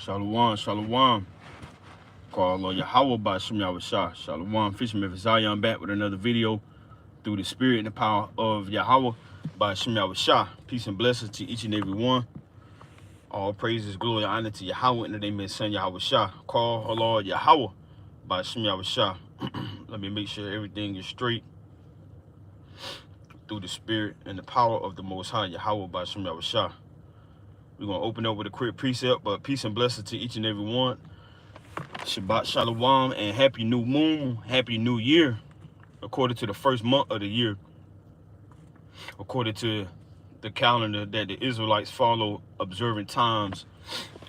Shalom, shalom. Call Lord Yahweh by Shem Shah. Shalom, Fisherman for Zion back with another video through the spirit and the power of Yahweh by Shem Shah. Peace and blessings to each and every one. All praises, glory, and honor to Yahweh in the name of his son Yahweh Shah. Call Lord Yahweh by Shem Shah. Let me make sure everything is straight through the spirit and the power of the Most High Yahweh by Shem Shah. We're going to open up with a quick precept, but peace and blessings to each and every one. Shabbat Shalom and Happy New Moon, Happy New Year, according to the first month of the year, according to the calendar that the Israelites follow, observant times,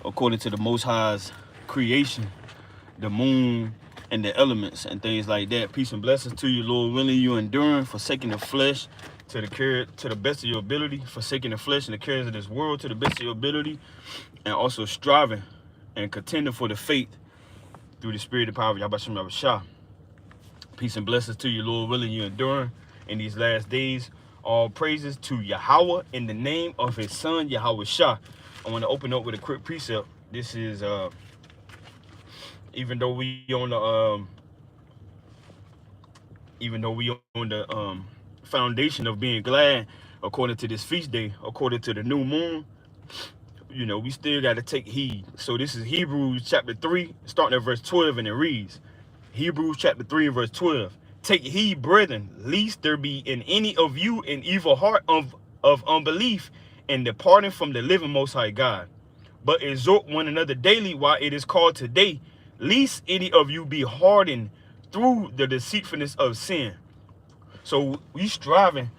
according to the Most High's creation, the moon and the elements and things like that. Peace and blessings to you, Lord willing, you enduring, forsaking the flesh to the best of your ability, forsaking the flesh and the cares of this world to the best of your ability, and also striving and contending for the faith through the spirit and power of Yahweh Shem Shah. Peace and blessings to you, Lord willing, you enduring in these last days. All praises to Yahweh in the name of his son Yahweh Shah. I want to open up with a quick precept. This is even though we on the foundation of being glad, according to this feast day, according to the new moon, you know, we still got to take heed. So this is Hebrews chapter 3, starting at verse 12, and it reads, Hebrews chapter 3 and verse 12. Take heed, brethren, lest there be in any of you an evil heart of unbelief and departing from the living Most High God. But exhort one another daily while it is called today, lest any of you be hardened through the deceitfulness of sin. So we striving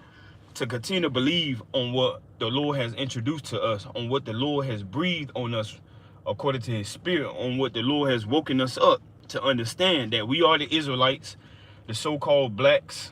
to continue to believe on what the Lord has introduced to us, on what the Lord has breathed on us according to his spirit, on what the Lord has woken us up to understand that we are the Israelites, the so-called blacks,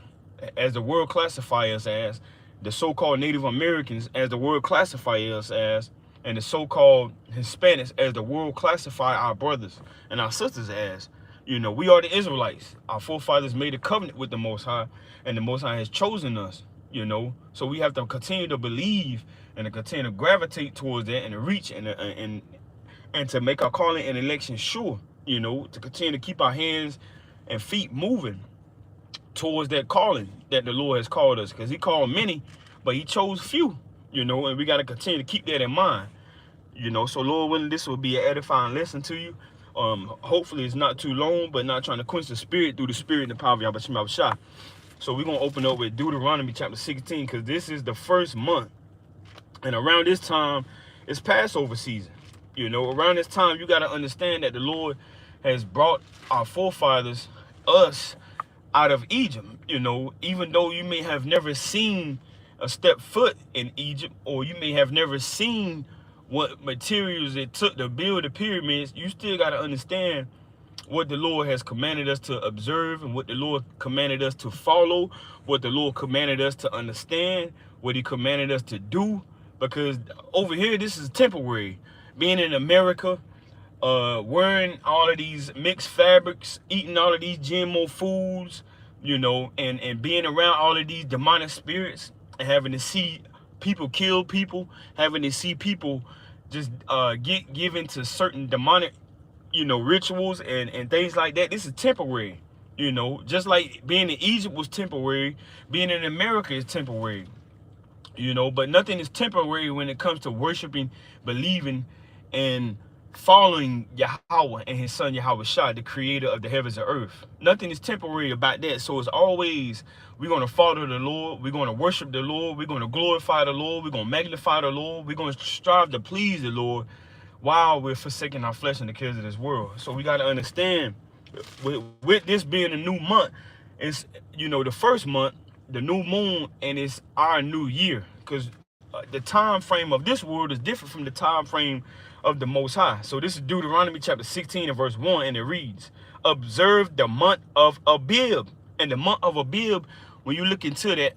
as the world classifies us as, the so-called Native Americans, as the world classifies us as, and the so-called Hispanics, as the world classify our brothers and our sisters as. You know, we are the Israelites. Our forefathers made a covenant with the Most High, and the Most High has chosen us, you know. So we have to continue to believe and to continue to gravitate towards that and to reach and to make our calling and election sure, you know, to continue to keep our hands and feet moving towards that calling that the Lord has called us, because he called many, but he chose few, you know, and we got to continue to keep that in mind, you know. So Lord willing, this will be an edifying lesson to you. Hopefully it's not too long, but not trying to quench the spirit through the spirit and the power of Yahweh Shem Shah. So we're going to open up with Deuteronomy chapter 16, because this is the first month. And around this time, it's Passover season. You know, around this time, you got to understand that the Lord has brought our forefathers, us, out of Egypt. You know, even though you may have never seen a step foot in Egypt, or you may have never seen what materials it took to build the pyramids, you still got to understand what the Lord has commanded us to observe, and what the Lord commanded us to follow, what the Lord commanded us to understand, what he commanded us to do. Because over here, this is temporary. Being in America, wearing all of these mixed fabrics, eating all of these GMO foods, you know, and being around all of these demonic spirits, and having to see people kill people, having to see people just get given to certain demonic, you know, rituals and things like that. This is temporary, you know. Just like being in Egypt was temporary, being in America is temporary, you know. But nothing is temporary when it comes to worshiping, believing, and following Yahweh and his son Yahweh Shah, the creator of the heavens and earth. Nothing is temporary about that. So it's always, we're going to follow the Lord, we're going to worship the Lord, we're going to glorify the Lord, we're going to magnify the Lord, we're going to strive to please the Lord while we're forsaking our flesh and the cares of this world. So we got to understand, with this being a new month, it's, you know, the first month, the new moon, and it's our new year, because the time frame of this world is different from the time frame of the Most High. So this is Deuteronomy chapter 16 and verse 1, and it reads, observe the month of Abib. And the month of Abib, when you look into that,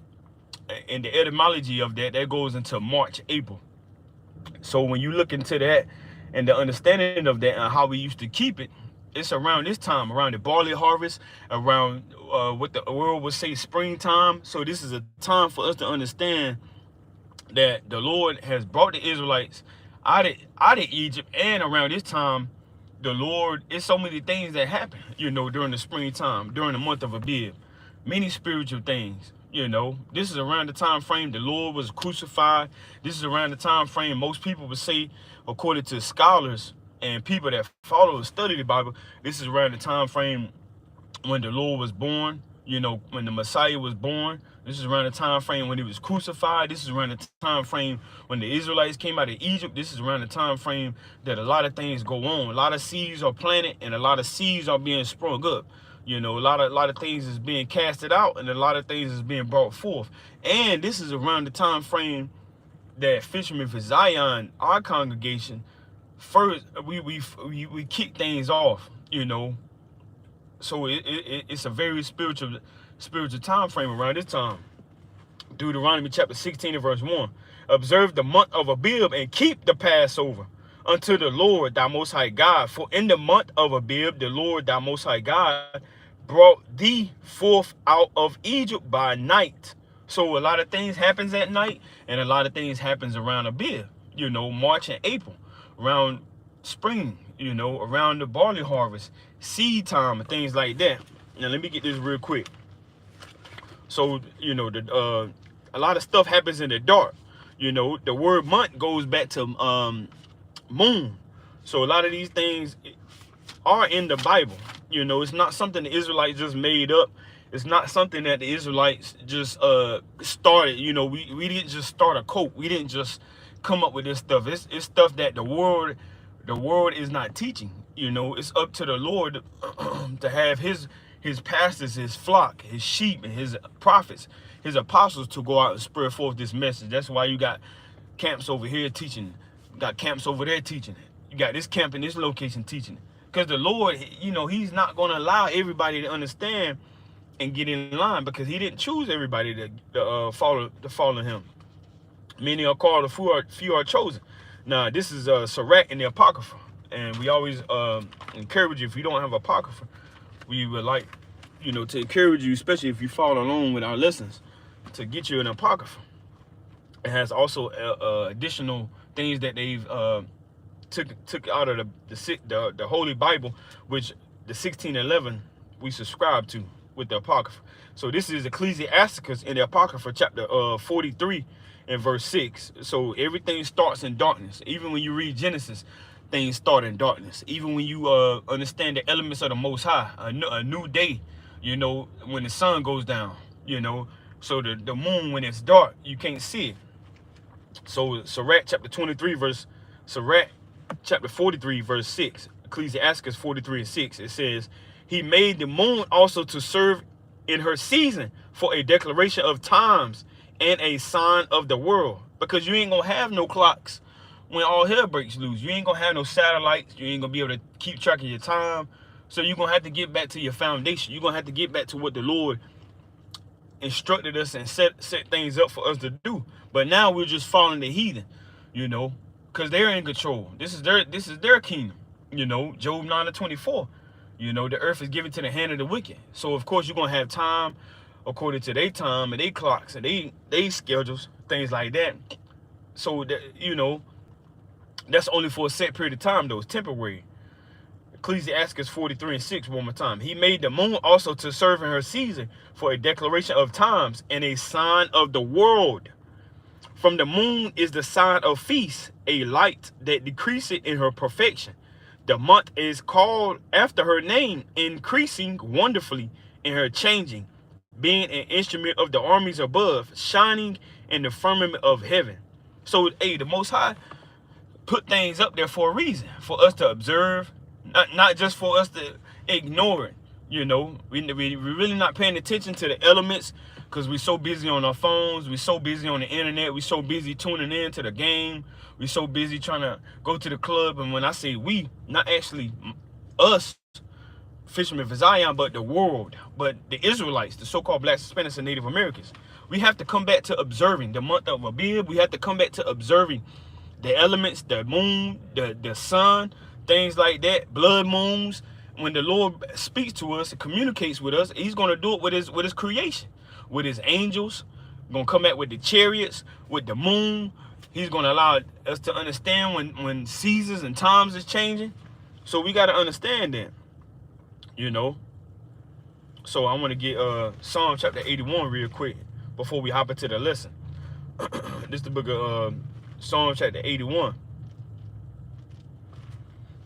and the etymology of that, that goes into March, April. So when you look into that and the understanding of that and how we used to keep it, it's around this time, around the barley harvest, around what the world would say springtime. So this is a time for us to understand that the Lord has brought the Israelites out of Egypt. And around this time, the Lord, it's so many things that happen, during the springtime, during the month of Abib. Many spiritual things. This is around the time frame the Lord was crucified. This is around the time frame most people would say, according to scholars and people that follow and study the Bible, this is around the time frame when the Lord was born, when the Messiah was born. This is around the time frame when he was crucified. This is around the time frame when the Israelites came out of Egypt. This is around the time frame that a lot of things go on. A lot of seeds are planted and a lot of seeds are being sprung up. A lot of things is being casted out and a lot of things is being brought forth. And this is around the time frame that Fishermen for Zion, our congregation, first we kick things off. So it's a very spiritual time frame around this time. Deuteronomy chapter 16 and verse 1. Observe the month of Abib and keep the Passover unto the Lord thy most high God. For in the month of Abib, the Lord thy most high God brought thee forth out of Egypt by night. So a lot of things happens at night and a lot of things happens around Abib, March and April, around spring, around the barley harvest, seed time and things like that. Now let me get this real quick. So, a lot of stuff happens in the dark. The word month goes back to moon. So a lot of these things are in the Bible. It's not something the Israelites just made up. It's not something that the Israelites just started. We didn't just start a cult. We didn't just come up with this stuff. It's stuff that the world is not teaching. It's up to the Lord to have his pastors, his flock, his sheep, and his prophets, his apostles to go out and spread forth this message. That's why you got camps over here teaching, you got camps over there teaching it. You got this camp in this location teaching it. Because the Lord, he's not going to allow everybody to understand and get in line, because he didn't choose everybody to follow him. Many are called, a few are chosen. Now, this is Sirach in the Apocrypha. And we always encourage you, if you don't have Apocrypha, we would like, to encourage you, especially if you follow along with our lessons, to get you an Apocrypha. It has also additional things that they've took out of the Holy Bible, which the 1611 we subscribe to with the Apocrypha. So this is Ecclesiasticus in the Apocrypha, chapter 43 and verse 6. So everything starts in darkness. Even when you read Genesis, things start in darkness. Even when you understand the elements of the Most High, a new day, when the sun goes down, so the moon, when it's dark, you can't see it. So Sirach chapter 43 verse 6, Ecclesiasticus 43 and 6, it says, he made the moon also to serve in her season for a declaration of times and a sign of the world. Because you ain't gonna have no clocks when all hell breaks loose. You ain't gonna have no satellites. You ain't gonna be able to keep track of your time. So you're gonna have to get back to your foundation. You're gonna have to get back to what the Lord instructed us and set things up for us to do. But now we're just following the heathen, because they're in control. This is their kingdom. Job 9:24. The earth is given to the hand of the wicked. So of course you're gonna have time according to their time and their clocks and they schedules, things like that. So that that's only for a set period of time, though. It's temporary. Ecclesiasticus 43 and 6, one more time. He made the moon also to serve in her season for a declaration of times and a sign of the world. From the moon is the sign of feast, a light that decreaseth in her perfection. The month is called after her name, increasing wonderfully in her changing, being an instrument of the armies above, shining in the firmament of heaven. So, the Most High put things up there for a reason, for us to observe, not just for us to ignore it. We're really not paying attention to the elements because we're so busy on our phones, we're so busy on the internet, we're so busy tuning in to the game, we're so busy trying to go to the club. And when I say we, not actually us, Fishermen for Zion, but the world, but the Israelites, the so-called Black, Hispanics, and Native Americans. We have to come back to observing the month of Abib. We have to come back to observing the elements, the moon, the sun, things like that, blood moons. When the Lord speaks to us and communicates with us, he's going to do it with his creation, with his angels. Going to come back with the chariots, with the moon, He's going to allow us to understand when seasons and times is changing. So we got to understand that, you know. So I want to get Psalm chapter 81 real quick before we hop into the lesson. This is the book of Psalm chapter 81.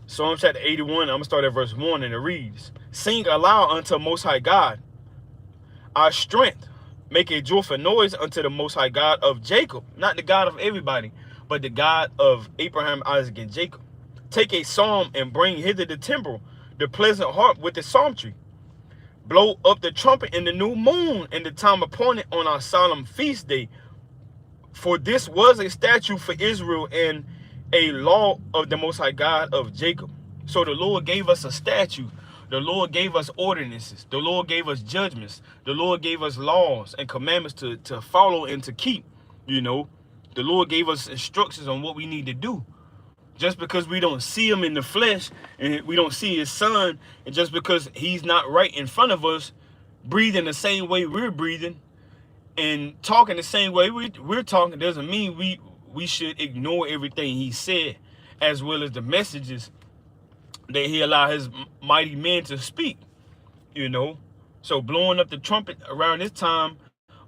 Psalm chapter 81, I'm going to start at verse 1, and it reads, Sing aloud unto Most High God, our strength. Make a joyful noise unto the Most High God of Jacob. Not the God of everybody, but the God of Abraham, Isaac, and Jacob. Take a psalm and bring hither the timbrel, the pleasant harp with the psaltery. Blow up the trumpet in the new moon, in the time appointed on our solemn feast day. For this was a statute for Israel and a law of the Most High God of Jacob. So the Lord gave us a statute. The Lord gave us ordinances. The Lord gave us judgments. The Lord gave us laws and commandments to follow and to keep. You know, the Lord gave us instructions on what we need to do. Just because we don't see him in the flesh and we don't see his son, and just because he's not right in front of us, breathing the same way we're breathing and talking the same way we're talking, doesn't mean we should ignore everything he said, as well as the messages that he allowed his mighty men to speak, you know. So blowing up the trumpet around this time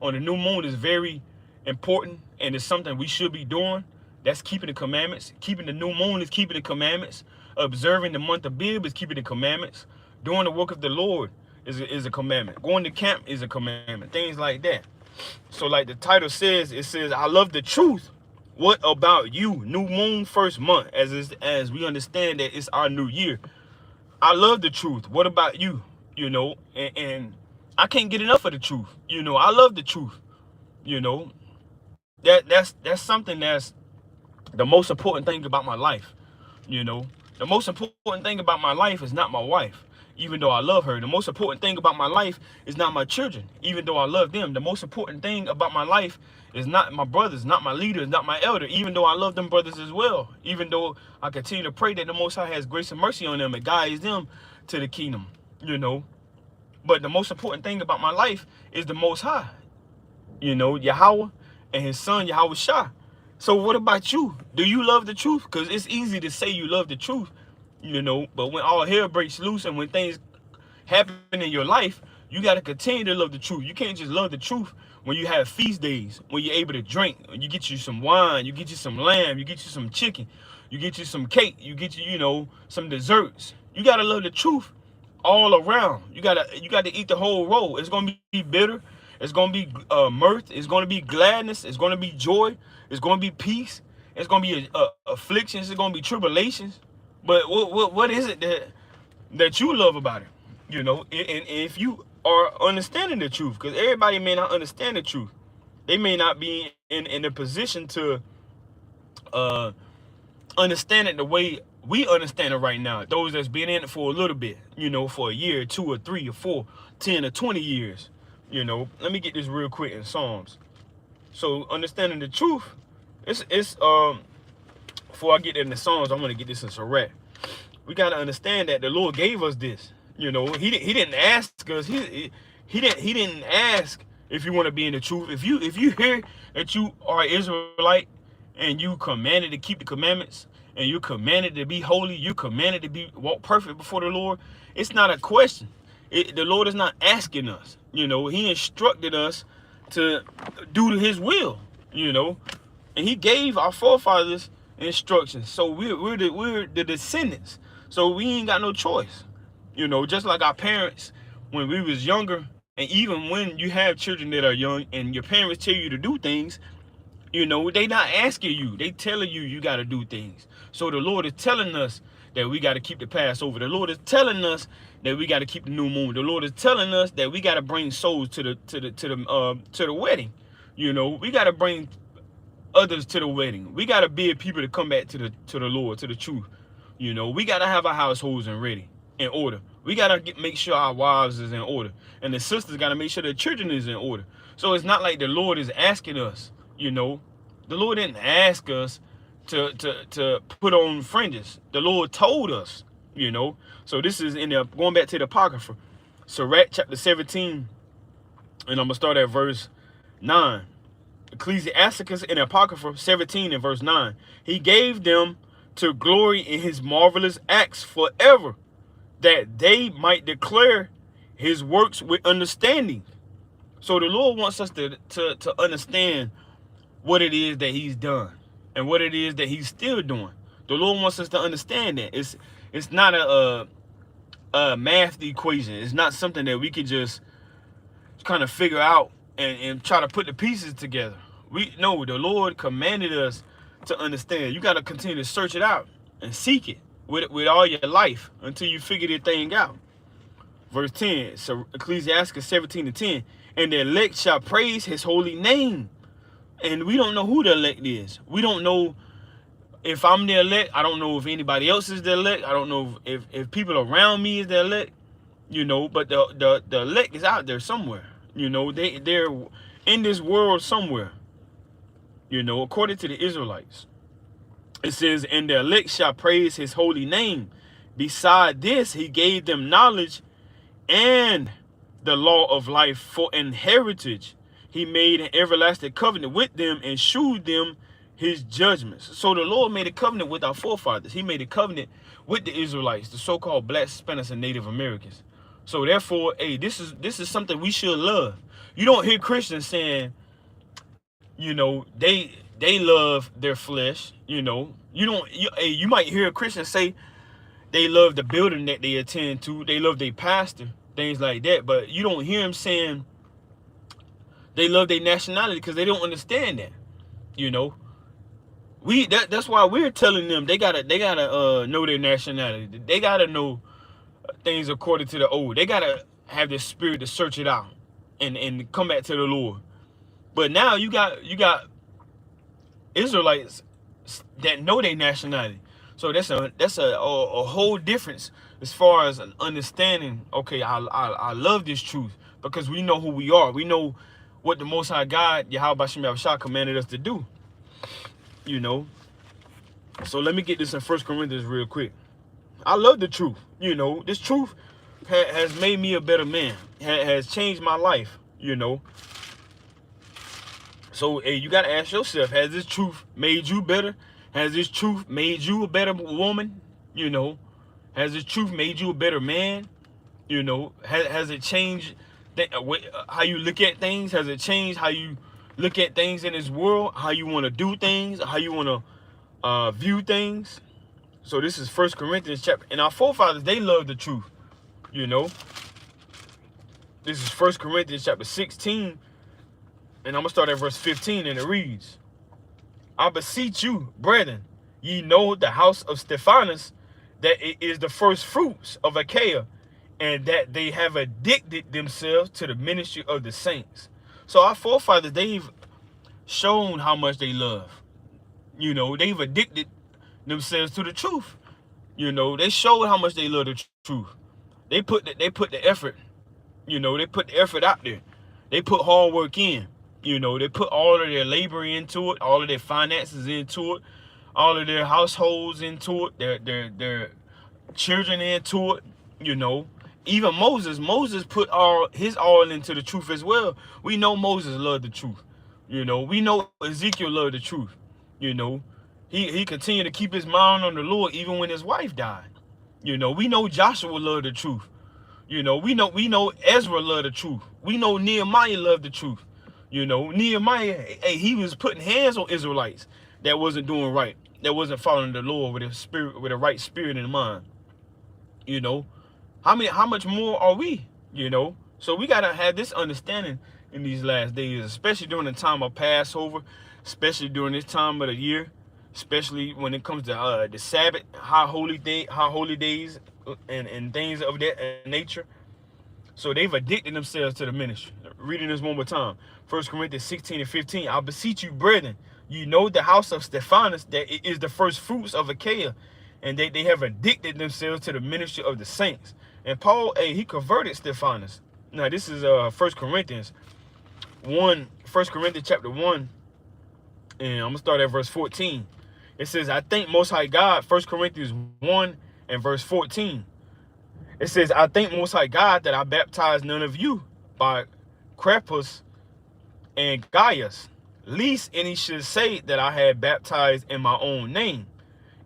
on the new moon is very important, and it's something we should be doing. That's keeping the commandments. Keeping the new moon is keeping the commandments. Observing the month of Bib is keeping the commandments. Doing the work of the Lord is a commandment. Going to camp is a commandment. Things like that. So like the title says, it says, I love the truth. What about you? New moon, first month, as we understand that it's our new year. I love the truth. What about you? You know, and I can't get enough of the truth. You know, I love the truth. You know, that's something that's the most important thing about my life. You know, the most important thing about my life is not my wife, even though I love her. The most important thing about my life is not my children, even though I love them. The most important thing about my life is not my brothers, not my leaders, not my elder, even though I love them brothers as well. Even though I continue to pray that the Most High has grace and mercy on them and guides them to the kingdom, you know. But the most important thing about my life is the Most High, you know, Yahweh and his son, Yahweh Shah. So what about you? Do you love the truth? Because it's easy to say you love the truth, you know, but when all hell breaks loose and when things happen in your life, you got to continue to love the truth. You can't just love the truth when you have feast days, when you're able to drink, when you get you some wine, you get you some lamb, you get you some chicken, you get you some cake, you get you, you know, some desserts. You got to love the truth all around. You got to eat the whole roll. It's going to be bitter. It's going to be mirth. It's going to be gladness. It's going to be joy. It's going to be peace. It's going to be afflictions. It's going to be tribulations. But what is it that you love about it? You know, and if you are understanding the truth, because everybody may not understand the truth. They may not be in a position to understand it the way we understand it right now. Those that's been in it for a little bit, you know, for a year, 2 or 3 or 4, 10 or 20 years. You know, let me get this real quick in Psalms. So understanding the truth, it's before I get into Psalms, I'm gonna get this in Sirach. We gotta understand that the Lord gave us this. You know, he didn't ask us. He didn't ask if you want to be in the truth. If you hear that you are an Israelite and you commanded to keep the commandments and you're commanded to be holy, you're commanded to walk perfect before the Lord, it's not a question. The Lord is not asking us. You know, he instructed us to do his will, you know, and he gave our forefathers instructions. So we're the descendants. So we ain't got no choice. You know, just like our parents when we was younger, and even when you have children that are young and your parents tell you to do things, you know, they not asking you. They telling you got to do things. So the Lord is telling us that we got to keep the Passover. The Lord is telling us that we got to keep the new moon. The Lord is telling us that we got to bring souls to the wedding. You know, we got to bring others to the wedding. We got to bid people to come back to the Lord, to the truth. You know, we got to have our households in order. We got to make sure our wives is in order. And the sisters got to make sure their children is in order. So it's not like the Lord is asking us, you know. The Lord didn't ask us to put on fringes. The Lord told us, you know. So this is going back to the Apocrypha. Sirach chapter 17, and I'm going to start at verse 9. Ecclesiasticus and Apocrypha 17 and verse 9. He gave them to glory in his marvelous acts forever, that they might declare his works with understanding. So the Lord wants us to understand what it is that he's done and what it is that he's still doing. The Lord wants us to understand that. It's not a math equation. It's not something that we can just kind of figure out and try to put the pieces together. We know the Lord commanded us to understand. You got to continue to search it out and seek it with all your life until you figure the thing out. Verse 10, so Ecclesiastes 17 and 10, and the elect shall praise his holy name. And we don't know who the elect is. We don't know if I'm the elect. I don't know if anybody else is the elect. I don't know if people around me is the elect, you know, but the elect is out there somewhere. You know, they're in this world somewhere, you know, according to the Israelites. It says, and the elect shall praise his holy name. Beside this, he gave them knowledge and the law of life for an heritage. He made an everlasting covenant with them and shewed them his judgments. So the Lord made a covenant with our forefathers. He made a covenant with the Israelites, the so-called Black, Spanish, and Native Americans. So therefore, hey, this is something we should love. You don't hear Christians saying, you know, they love their flesh. You know, you might hear a Christian say they love the building that they attend to. They love their pastor, things like that. But you don't hear them saying they love their nationality, because they don't understand that. You know, that's why we're telling them they gotta know their nationality. They gotta know things according to the old. They gotta have the spirit to search it out and come back to the Lord. But now you got Israelites that know their nationality. So that's a whole difference as far as an understanding. Okay, I love this truth because we know who we are. We know what the Most High God, Yahweh Bashem Yahushua, commanded us to do. You know. So let me get this in 1 Corinthians real quick. I love the truth. You know, this truth has made me a better man. Has changed my life. You know. So, hey, you got to ask yourself, has this truth made you better? Has this truth made you a better woman? You know, has this truth made you a better man? You know, has it changed how you look at things? Has it changed how you look at things in this world? How you want to do things? How you want to view things? So this is 1 Corinthians chapter. And our forefathers, they love the truth. You know, this is 1 Corinthians chapter 16. And I'm going to start at verse 15, and it reads, I beseech you, brethren, ye know the house of Stephanus, that it is the first fruits of Achaia, and that they have addicted themselves to the ministry of the saints. So our forefathers, they've shown how much they love. You know, they've addicted themselves to the truth. You know, they showed how much they love the truth. They put the effort. You know, they put the effort out there. They put hard work in. You know, they put all of their labor into it, all of their finances into it, all of their households into it, their children into it. You know, even Moses put his all into the truth as well. We know Moses loved the truth. You know, we know Ezekiel loved the truth. You know, he continued to keep his mind on the Lord even when his wife died. You know, we know Joshua loved the truth. You know, we know Ezra loved the truth. We know Nehemiah loved the truth. You know, Nehemiah, hey, he was putting hands on Israelites that wasn't doing right, that wasn't following the Lord with a spirit, with a right spirit in mind. You know, how much more are we? You know, so we gotta have this understanding in these last days, especially during the time of Passover, especially during this time of the year, especially when it comes to the Sabbath, high holy days, and things of that nature. So they've addicted themselves to the ministry. Reading this one more time. 1 Corinthians 16 and 15. I beseech you, brethren, you know the house of Stephanus, that it is the first fruits of Achaia, and they have addicted themselves to the ministry of the saints. And Paul, he converted Stephanus. Now this is 1 Corinthians chapter 1, and I'm gonna start at verse 14. It says, I thank Most High God, 1 Corinthians 1 and verse 14. It says, I thank Most High God that I baptized none of you by Carpus and Gaius, Least any should say that I had baptized in my own name.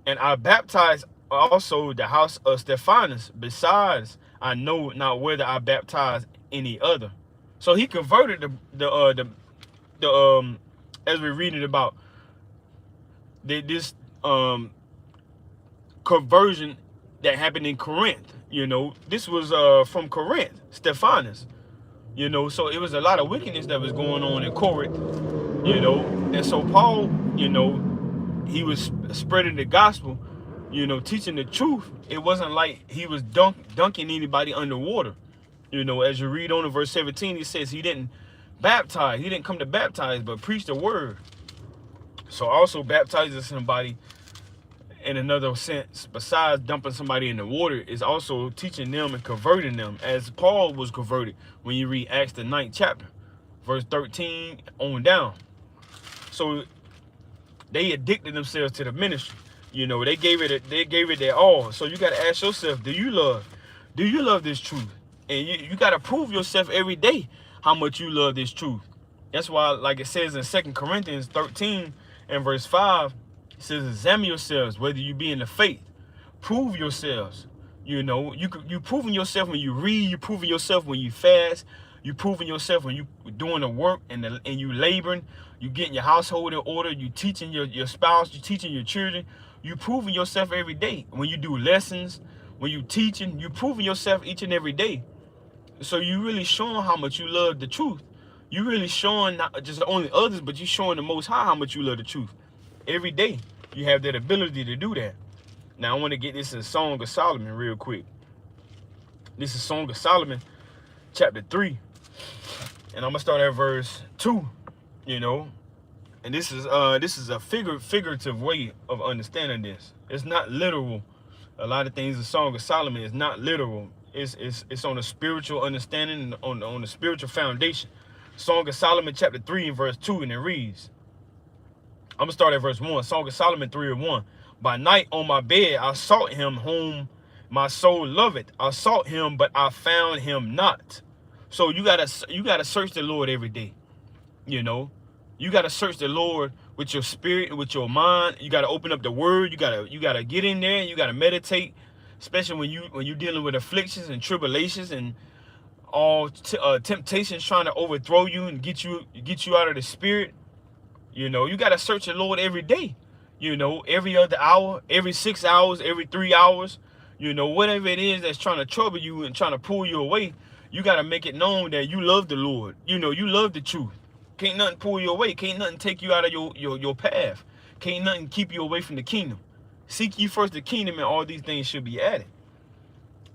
And I baptized also the house of Stephanus. Besides, I know not whether I baptized any other. So he converted the as we're reading about this conversion that happened in Corinth. You know, this was from Corinth, Stephanus. You know, so it was a lot of wickedness that was going on in Corinth. You know, and so Paul, you know, he was spreading the gospel, you know, teaching the truth. It wasn't like he was dunking anybody underwater. You know, as you read on in verse 17, he says he didn't baptize. He didn't come to baptize, but preach the word. So also baptizing somebody in another sense, besides dumping somebody in the water, is also teaching them and converting them, as Paul was converted when you read Acts the 9th chapter, verse 13 on down. So they addicted themselves to the ministry. You know, they gave it their all. So you got to ask yourself, do you love this truth? And you got to prove yourself every day how much you love this truth. That's why, like it says in 2 Corinthians 13 and verse 5, it says, examine yourselves whether you be in the faith. Prove yourselves. You know, you proving yourself when you read. You proving yourself when you fast. You proving yourself when you doing the work and you laboring. You getting your household in order. You teaching your spouse. You teaching your children. You proving yourself every day. When you do lessons, when you teaching, you proving yourself each and every day. So you really showing how much you love the truth. You really showing not just only others, but you showing the Most High how much you love the truth. Every day you have that ability to do that. Now I want to get this in Song of Solomon real quick. This is Song of Solomon, chapter 3. And I'm gonna start at verse 2, you know. And this is a figurative way of understanding this. It's not literal. A lot of things in Song of Solomon is not literal. It's on a spiritual understanding, on the spiritual foundation. Song of Solomon chapter 3 and verse 2, and it reads. I'm gonna start at verse 1. Song of Solomon 3 and 1. By night on my bed I sought him whom my soul loveth. I sought him, but I found him not. So you gotta search the Lord every day. You know, you gotta search the Lord with your spirit and with your mind. You gotta open up the Word. You gotta get in there. And you gotta meditate, especially when you're dealing with afflictions and tribulations and all temptations trying to overthrow you and get you out of the spirit. You know, you gotta search the Lord every day. You know, every other hour, every 6 hours, every 3 hours. You know, whatever it is that's trying to trouble you and trying to pull you away, you got to make it known that you love the Lord. You know, you love the truth. Can't nothing pull you away. Can't nothing take you out of your path. Can't nothing keep you away from the kingdom. Seek ye first the kingdom, and all these things should be added.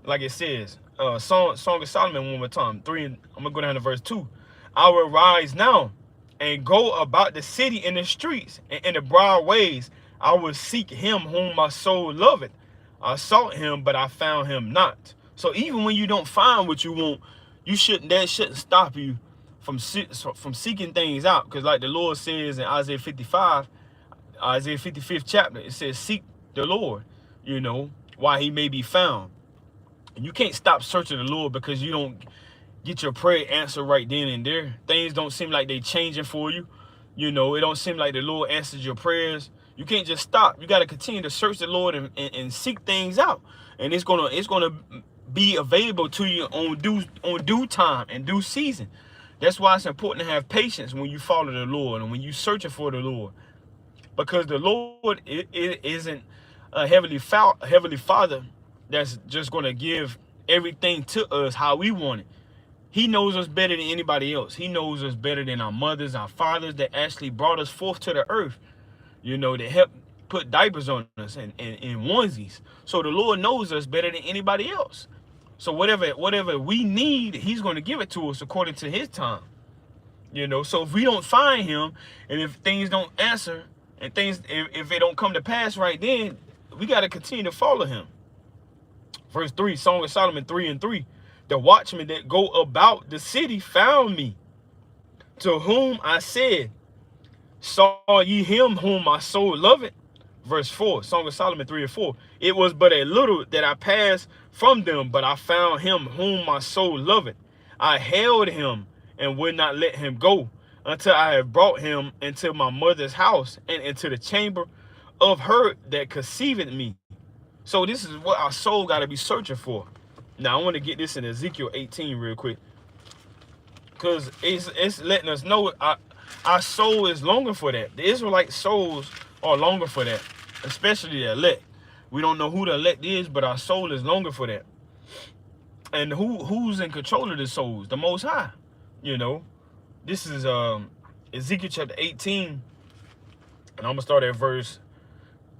Like it says, Song of Solomon one more time. 3, I'm going to go down to verse 2. I will rise now and go about the city in the streets and in the broad ways. I will seek him whom my soul loveth. I sought him, but I found him not. So even when you don't find what you want, that shouldn't stop you from seeking things out. Because like the Lord says in Isaiah 55, Isaiah 55th chapter, it says, seek the Lord, you know, while he may be found. And you can't stop searching the Lord because you don't get your prayer answered right then and there. Things don't seem like they changing for you. You know, it don't seem like the Lord answers your prayers. You can't just stop. You got to continue to search the Lord and seek things out. And it's gonna be available to you on due time and due season. That's why it's important to have patience when you follow the Lord and when you searching for the Lord. Because the Lord isn't a heavenly Father that's just going to give everything to us how we want it. He knows us better than anybody else. He knows us better than our mothers, our fathers that actually brought us forth to the earth. You know, to help put diapers on us and onesies. So the Lord knows us better than anybody else. So whatever we need, he's going to give it to us according to his time. You know, so if we don't find him and if things don't answer and if it don't come to pass right then, we got to continue to follow him. Verse 3, Song of Solomon 3 and 3. The watchmen that go about the city found me, to whom I said, saw ye him whom my soul loveth? Verse 4, Song of Solomon 3 and 4. It was but a little that I passed from them, but I found him whom my soul loveth. I held him and would not let him go. until I have brought him into my mother's house and into the chamber of her that conceived me. So this is what our soul got to be searching for. Now I want to get this in Ezekiel 18 real quick, because it's letting us know our soul is longing for that. The Israelite souls are longing for that, especially the elect. We don't know who the elect is, but our soul is longing for that. And who's in control of the souls? The Most High. You know, this is Ezekiel chapter 18, and I'm gonna start at verse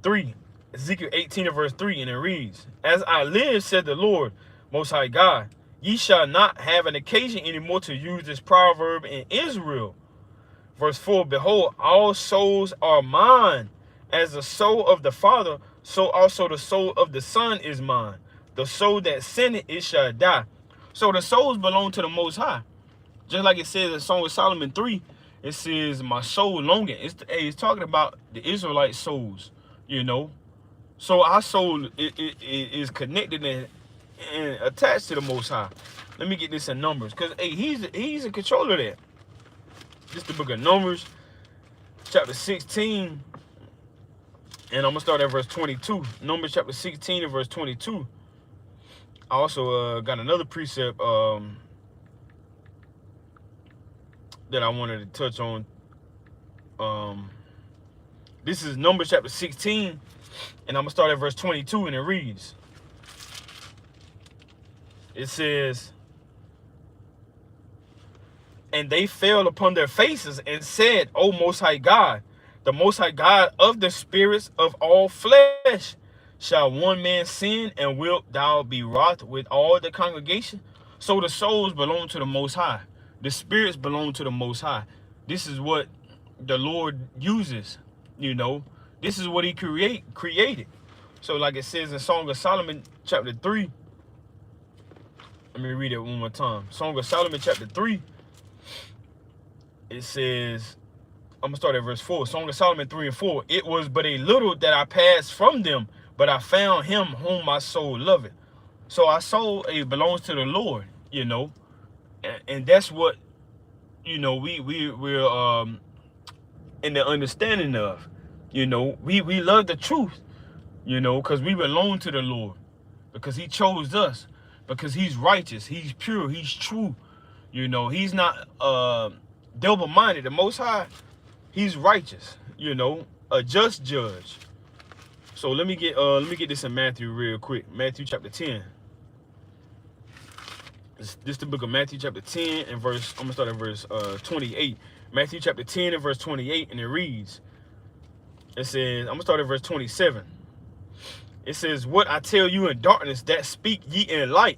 3. Ezekiel 18 and verse 3, and it reads, "As I live, said the Lord, Most High God, ye shall not have an occasion anymore to use this proverb in Israel." Verse 4, "Behold, all souls are mine. As the soul of the Father, so also the soul of the Son is mine. The soul that sinneth, it shall die." So the souls belong to the Most High. Just like it says in Song of Solomon 3, it says, "My soul longing." It's talking about the Israelite souls, you know. So our soul is connected and attached to the Most High. Let me get this in Numbers, because he's in control of that. This is the book of Numbers, chapter 16, and I'm going to start at verse 22. Numbers chapter 16 and verse 22. I also got another precept that I wanted to touch on. This is Numbers chapter 16, and I'm going to start at verse 22, and it reads, it says, "And they fell upon their faces and said, O Most High God, the Most High God of the spirits of all flesh, shall one man sin, and wilt thou be wroth with all the congregation?" So the souls belong to the Most High. The spirits belong to the Most High. This is what the Lord uses, you know. This is what he created. So like it says in Song of Solomon chapter 3. Let me read it one more time. Song of Solomon chapter 3. It says, I'm going to start at verse 4. Song of Solomon 3 and 4. "It was but a little that I passed from them, but I found him whom my soul loveth." So our soul, it belongs to the Lord, you know. And that's what, you know, we're in the understanding of. You know, we love the truth, you know, because we belong to the Lord. Because he chose us. Because he's righteous. He's pure. He's true. You know, he's not double-minded. The Most High, he's righteous, you know, a just judge. So let me get this in Matthew real quick. Matthew chapter 10. This is the book of Matthew chapter 10 and verse, I'm going to start at verse 28. Matthew chapter 10 and verse 28, and it reads, it says, I'm going to start at verse 27. It says, "What I tell you in darkness, that speak ye in light,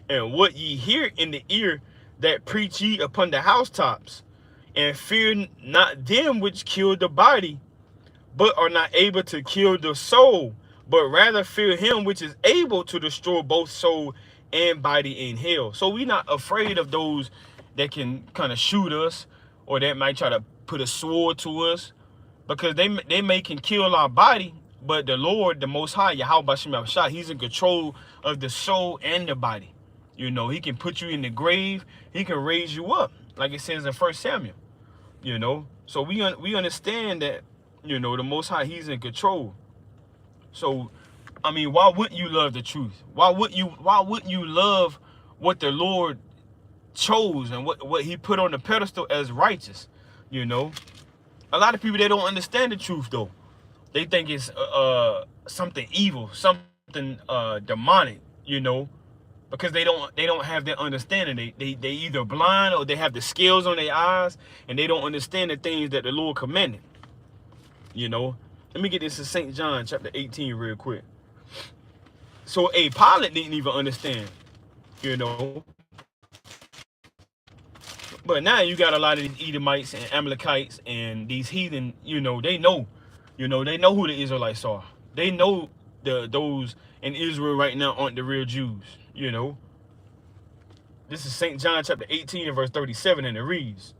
and what ye hear in the ear, that preach ye upon the housetops. And fear not them which kill the body, but are not able to kill the soul, but rather fear him which is able to destroy both soul and body in hell." So we're not afraid of those that can kind of shoot us, or that might try to put a sword to us, because they may can kill our body, but the Lord, the Most High, Yahweh Bashem Yahushua, he's in control of the soul and the body. You know, he can put you in the grave, he can raise you up, like it says in 1 Samuel. You know, so we understand that, you know, the Most High, he's in control. So, I mean, why wouldn't you love the truth? Why wouldn't you love what the Lord chose and what he put on the pedestal as righteous? You know, a lot of people, they don't understand the truth though. They think it's something evil, something demonic, you know, because they don't have that understanding. They either blind, or they have the scales on their eyes, and they don't understand the things that the Lord commanded. You know, let me get this in St. John chapter 18 real quick. So Pilate didn't even understand, you know. But now you got a lot of these Edomites and Amalekites and these heathen, you know, they know who the Israelites are. They know those in Israel right now aren't the real Jews, you know. This is St. John chapter 18 and verse 37, and it reads,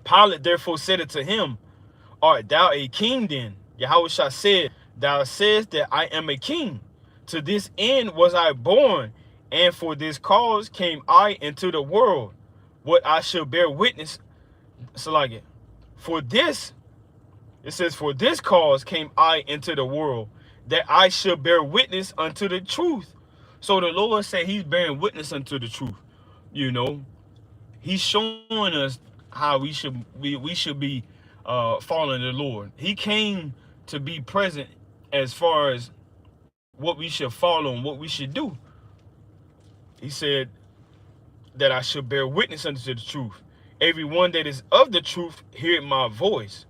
"Pilate therefore said unto him, Art thou a king then? Yahushua said, Thou sayest that I am a king. To this end was I born, and for this cause came I into the world, what I shall bear witness So like it. For this, it says, for this cause came I into the world, that I should bear witness unto the truth. So the Lord said he's bearing witness unto the truth. You know, he's showing us how we should be following the Lord. He came to be present as far as what we should follow and what we should do. He said that I should bear witness unto the truth. Everyone that is of the truth hear my voice.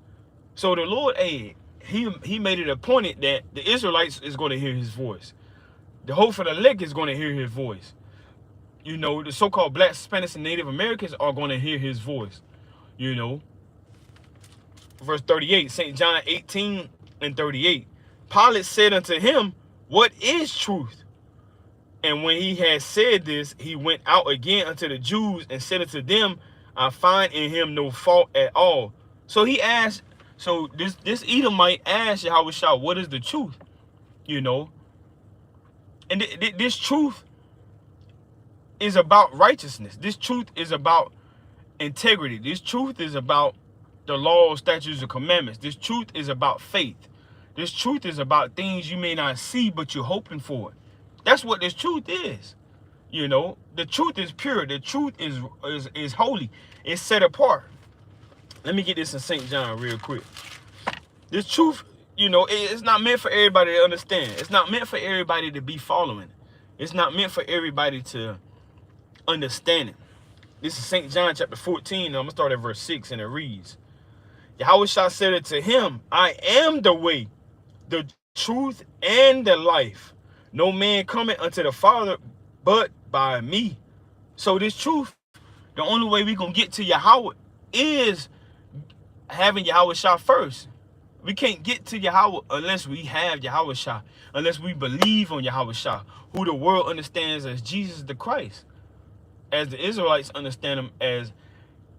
So the Lord, hey, he made it appointed that the Israelites is going to hear his voice. The hope for the elect is going to hear his voice. You know, the so-called Black, Spanish, and Native Americans are going to hear his voice. You know, verse 38, St. John 18:38. Pilate said unto him, what is truth? And when he had said this, he went out again unto the Jews and said unto them, I find in him no fault at all. So he asked, so this Edomite asked Yahushua, what is the truth? You know, and this truth is about righteousness. This truth is about integrity. This truth is about the law, statutes, and commandments. This truth is about faith. This truth is about things you may not see, but you're hoping for it. That's what this truth is. You know, the truth is pure. The truth is holy. It's set apart. Let me get this in St. John real quick. This truth, you know, it's not meant for everybody to understand. It's not meant for everybody to be following. It's not meant for everybody to understand it. This is St. John chapter 14. I'm going to start at verse 6, and it reads, Yahushua said unto him, I am the way, the truth, and the life. No man cometh unto the Father but by me. So this truth, the only way we're going to get to Yahweh is having Yahushua first. We can't get to Yahweh unless we have Yahushua, unless we believe on Yahushua, who the world understands as Jesus the Christ, as the Israelites understand him as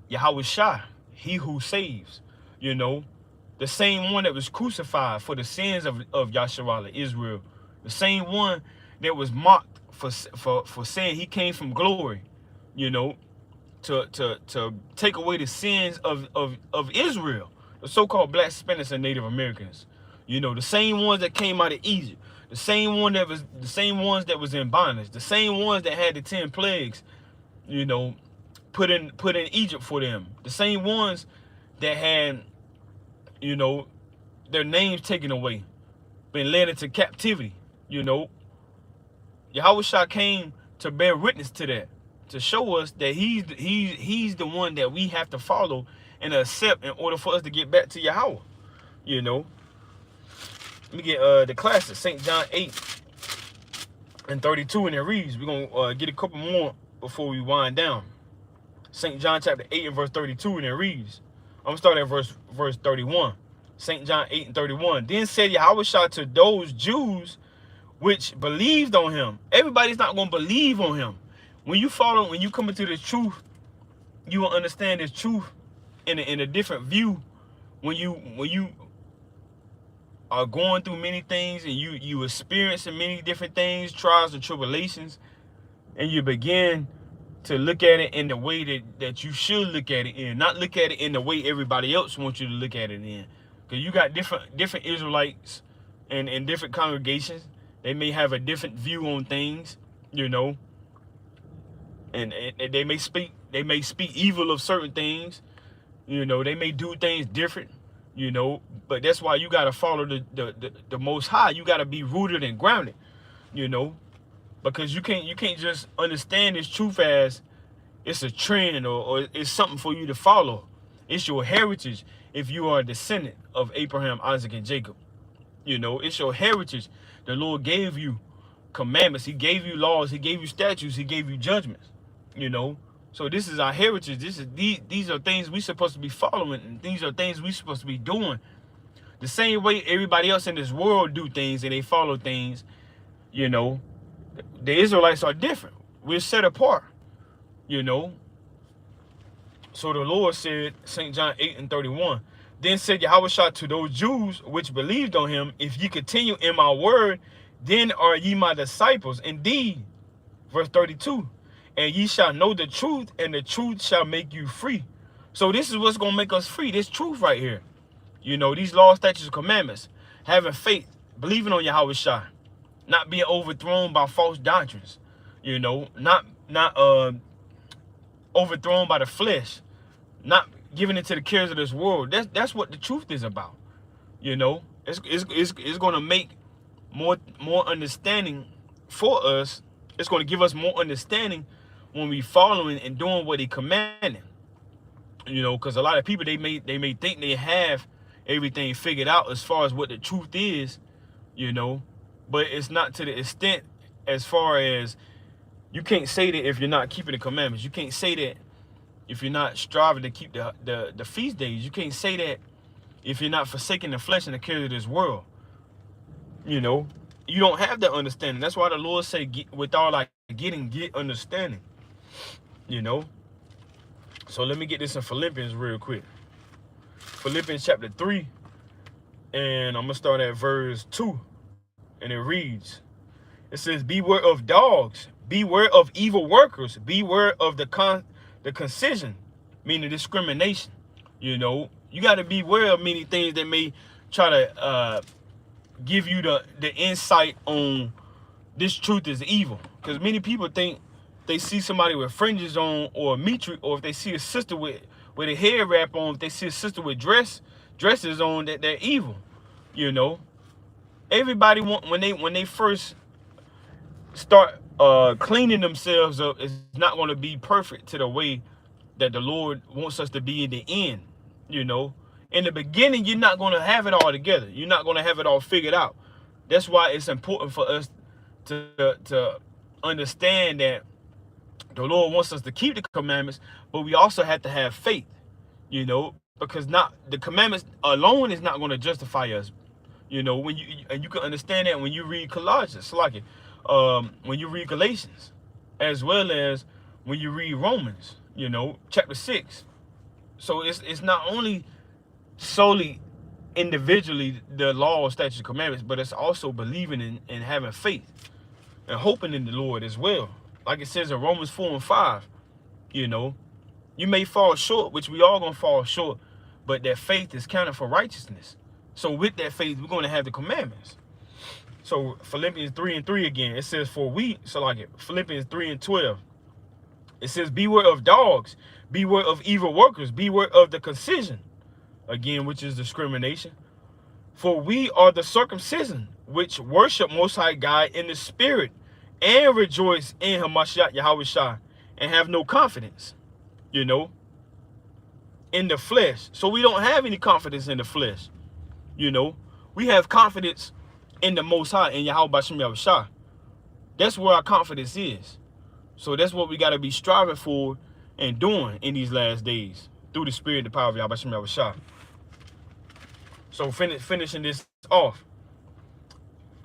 Yahushua, he who saves. You know, the same one that was crucified for the sins of Yasharala, Israel, the same one that was mocked for saying he came from glory, you know, to take away the sins of Israel, the so-called Black, Spanish, and Native Americans. You know, the same ones that came out of Egypt, the same ones that was in bondage, the same ones that had the 10 plagues, you know, put in Egypt for them, the same ones that had, you know, their names taken away, been led into captivity. You know, Yahushua came to bear witness to that, to show us that he's the one that we have to follow and accept in order for us to get back to Yahweh. You know, let me get the classic, St. John 8:32, and it reads, we're gonna get a couple more before we wind down. St. John chapter 8 and verse 32, and it reads, I'm gonna start at verse 31. St. John 8:31. Then said Yahushua to those Jews which believed on him. Everybody's not going to believe on him. When you come into the truth, you will understand this truth in a different view. When you are going through many things and you experiencing many different things, trials and tribulations, and you begin to look at it in the way that you should look at it in, not look at it in the way everybody else wants you to look at it in. Because you got different Israelites and different congregations. They may have a different view on things, you know, and they may speak evil of certain things, you know. They may do things different, you know. But that's why you gotta follow the Most High. You gotta be rooted and grounded, you know, because you can't just understand this truth as it's a trend or it's something for you to follow. It's your heritage if you are a descendant of Abraham, Isaac, and Jacob. You know, it's your heritage. The Lord gave you commandments. He gave you laws. He gave you statutes. He gave you judgments. You know, so this is our heritage. These are things we're supposed to be following, and these are things we're supposed to be doing. The same way everybody else in this world do things and they follow things, you know, the Israelites are different. We're set apart, you know. So the Lord said, St. John 8:31, then said Yahushua to those Jews which believed on him, if ye continue in my word, then are ye my disciples indeed. Verse 32, and ye shall know the truth, and the truth shall make you free. So this is what's going to make us free. This truth right here. You know, these laws, statutes, and commandments. Having faith, believing on Yahweh Shai, not being overthrown by false doctrines. You know, not overthrown by the flesh, not giving it to the cares of this world. That's what the truth is about. You know, it's going to make more understanding for us. It's going to give us more understanding when we following and doing what he commanding. You know, because a lot of people, they may think they have everything figured out as far as what the truth is, you know, but it's not to the extent as far as you can't say that if you're not keeping the commandments. You can't say that if you're not striving to keep the feast days. You can't say that if you're not forsaking the flesh and the cares of this world. You know, you don't have that understanding. That's why the Lord say, with all like get understanding. You know, so let me get this in Philippians real quick. Philippians chapter 3, and I'm gonna start at verse 2, and it reads, it says, beware of dogs, beware of evil workers, beware of the concision, meaning discrimination. You know, you got to beware of many things that may try to give you the insight on this truth is evil, because many people think they see somebody with fringes on or a mitri, or if they see a sister with a hair wrap on, if they see a sister with dresses on, that they're evil. You know, everybody when they first start cleaning themselves up, it's not going to be perfect to the way that the Lord wants us to be in the end. You know, in the beginning, you're not going to have it all together. You're not going to have it all figured out. That's why it's important for us to understand that the Lord wants us to keep the commandments, but we also have to have faith, you know, because not the commandments alone is not going to justify us. You know, when you can understand that when you read Colossians, like it, when you read Galatians, as well as when you read Romans, you know, chapter 6. So it's not only solely individually the law, statutes, and commandments, but it's also believing in and having faith and hoping in the Lord as well. Like it says in Romans 4 and 5, you know, you may fall short, which we all gonna fall short, but that faith is counted for righteousness. So with that faith, we're gonna have the commandments. So Philippians 3 and 3 again, it says, Philippians 3 and 12, it says, beware of dogs, beware of evil workers, beware of the concision, again, which is discrimination. For we are the circumcision, which worship Most High God in the spirit, and rejoice in Hamashiach Yahweh Shai, and have no confidence, you know, in the flesh. So we don't have any confidence in the flesh, you know. We have confidence in the Most High, in Yahweh Bashem Yahweh Shai. That's where our confidence is. So that's what we got to be striving for and doing in these last days, through the spirit and the power of Yahweh Bashem Yahweh Shai. So finishing this off,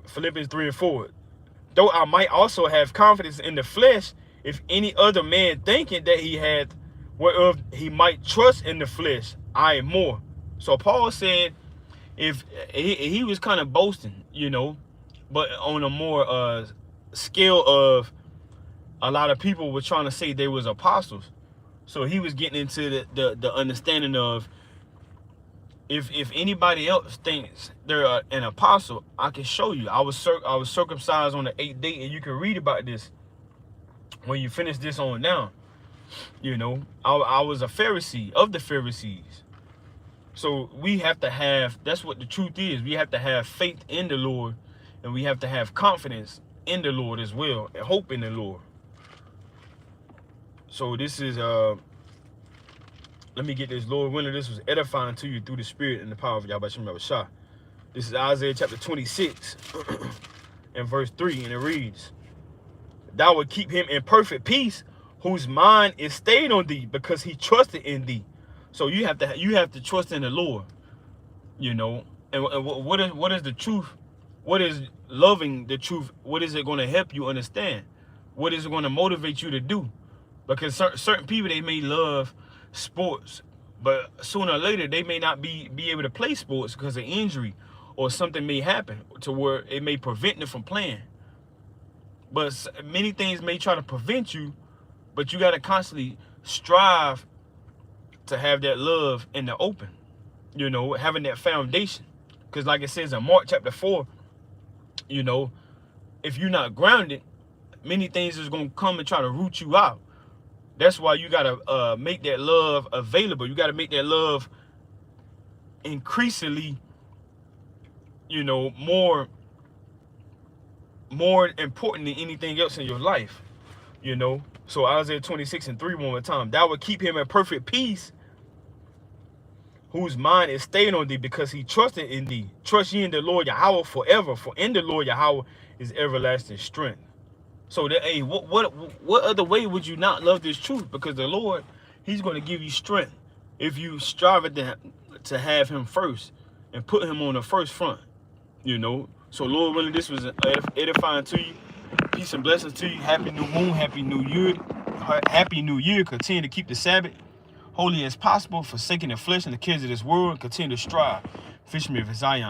Philippians 3 and 4. Though I might also have confidence in the flesh, if any other man thinking that he had whereof he might trust in the flesh, I more. So Paul said, if he was kind of boasting, you know, but on a more scale of a lot of people were trying to say they was apostles. So he was getting into the understanding of, if anybody else thinks they're an apostle, I can show you. I was circumcised on the 8th day, and you can read about this when you finish this on down. You know, I was a Pharisee of the Pharisees. So we have to have, that's what the truth is. We have to have faith in the Lord, and we have to have confidence in the Lord as well, and hope in the Lord. So this is let me get this. Lord willing, this was edifying to you through the spirit and the power of Yahweh Shem Yahweh Shah. This is Isaiah chapter 26 and verse 3, and it reads, thou would keep him in perfect peace, whose mind is stayed on thee, because he trusted in thee. So you have to trust in the Lord, you know. And what is the truth? What is loving the truth? What is it going to help you understand? What is it going to motivate you to do? Because certain people, they may love sports, but sooner or later they may not be able to play sports because of injury, or something may happen to where it may prevent them from playing. But many things may try to prevent you, but you got to constantly strive to have that love in the open, you know, having that foundation. Because like it says in Mark chapter 4, you know, if you're not grounded, many things is going to come and try to root you out. That's why you got to make that love available. You got to make that love increasingly, you know, more important than anything else in your life, you know. So Isaiah 26:3 one more time. Thou would keep him in perfect peace, whose mind is stayed on thee, because he trusted in thee. Trust ye in the Lord Yahweh forever, for in the Lord Yahweh is everlasting strength. So that, hey, what other way would you not love this truth? Because the Lord, he's going to give you strength if you strive to have him first and put him on the first front, you know. So Lord willing, this was edifying to you. Peace and blessings to you. Happy new moon, happy new year. Happy new year. Continue to keep the Sabbath holy as possible, forsaking the flesh and the cares of this world. Continue to strive. Fish me for Zion.